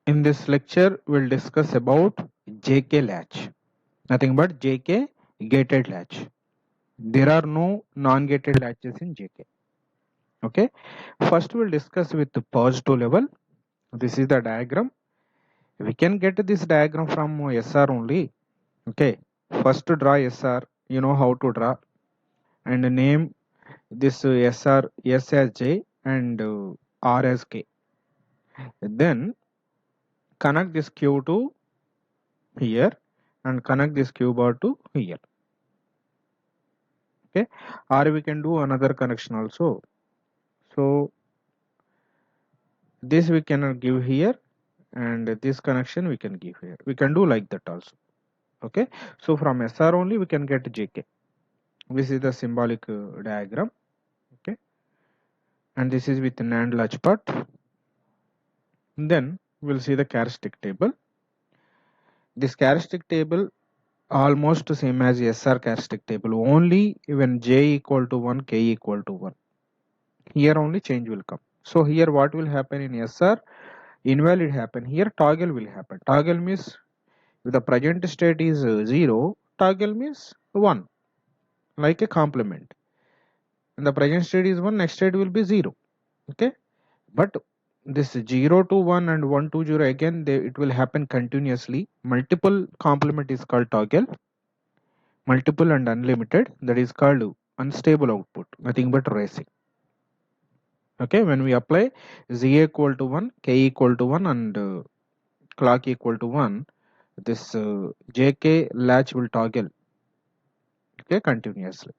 In this lecture, we'll discuss about JK latch. Nothing but JK gated latch. There are no non-gated latches in JK. Okay. First, we'll discuss with the positive level. This is the diagram. We can get this diagram from SR only. Okay. First, to draw SR. You know how to draw and name this SR S as J and R as K. Then connect this Q to here and connect this Q bar to here. Okay, or we can do another connection also. So this we cannot give here, and this connection we can give here. We can do like that also. Okay, so from SR only we can get JK. This is the symbolic diagram. Okay, and this is with NAND latch part. Then we'll see the characteristic table. This characteristic table almost same as SR characteristic table, only when J equal to 1, K equal to 1. Here only change will come. So here what will happen in SR? Invalid happen. Here toggle will happen. Toggle means if the present state is 0, toggle means 1, like a complement. And the present state is 1, next state will be 0. Okay, but this 0 to 1 and 1 to 0 again it will happen continuously. Multiple complement is called toggle. Multiple and unlimited, that is called unstable output, nothing but racing. Okay, when we apply Z equal to 1, K equal to 1 and clock equal to 1, this JK latch will toggle, okay, continuously.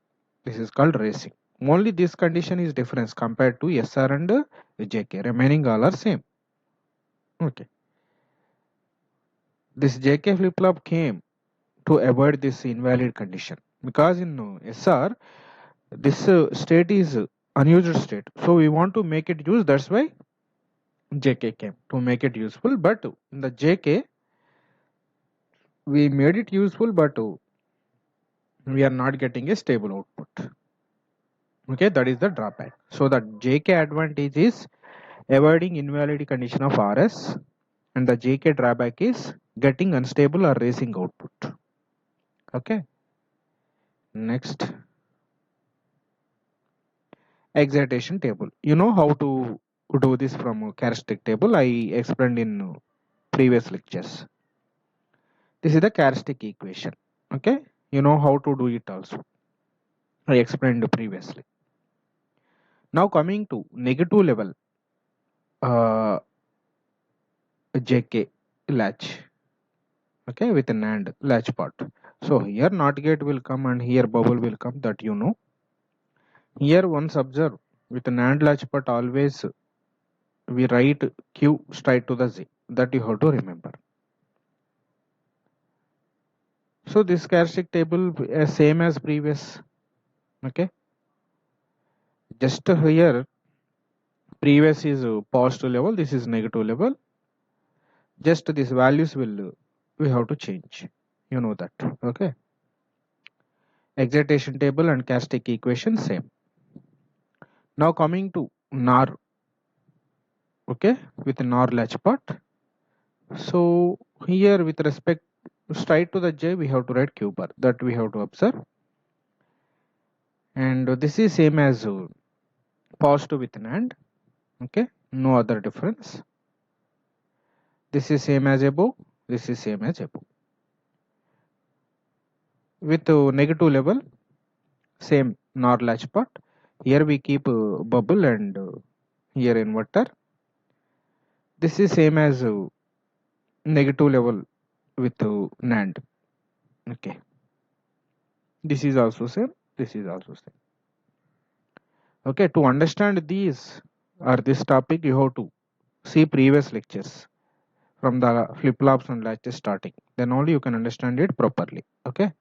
This is called racing. Only this condition is difference compared to SR and JK. Remaining all are same. Okay. This JK flip flop came to avoid this invalid condition because in SR this state is unused state. So we want to make it use. That's why JK came to make it useful. But in the JK we made it useful, but we are not getting a stable output. Okay, that is the drawback. So the JK advantage is avoiding invalid condition of RS, and the JK drawback is getting unstable or racing output. Okay, next, excitation table. You know how to do this from a characteristic table. I explained in previous lectures. This is the characteristic equation. Okay, you know how to do it also. I explained previously. Now coming to negative level JK latch. Okay, with an AND latch part. So here NOT gate will come and here bubble will come, that you know. Here once observe, with an AND latch part always we write Q straight to the Z, that you have to remember. So this characteristic table same as previous. Okay, just here previous is positive level, this is negative level. Just these values will we have to change, you know that. Okay, excitation table and characteristic equation same. Now coming to NOR. Okay, with NOR latch part. So here with respect straight to the J we have to write Q bar, that we have to observe. And this is same as positive with an AND. Okay, no other difference. This is same as above, this is same as above. With negative level, same NOR latch part. Here we keep bubble and here inverter. This is same as negative level with NAND. Okay, this is also same, this is also same. Okay, to understand these or this topic you have to see previous lectures from the flip-flops and latches starting, then only you can understand it properly. Okay.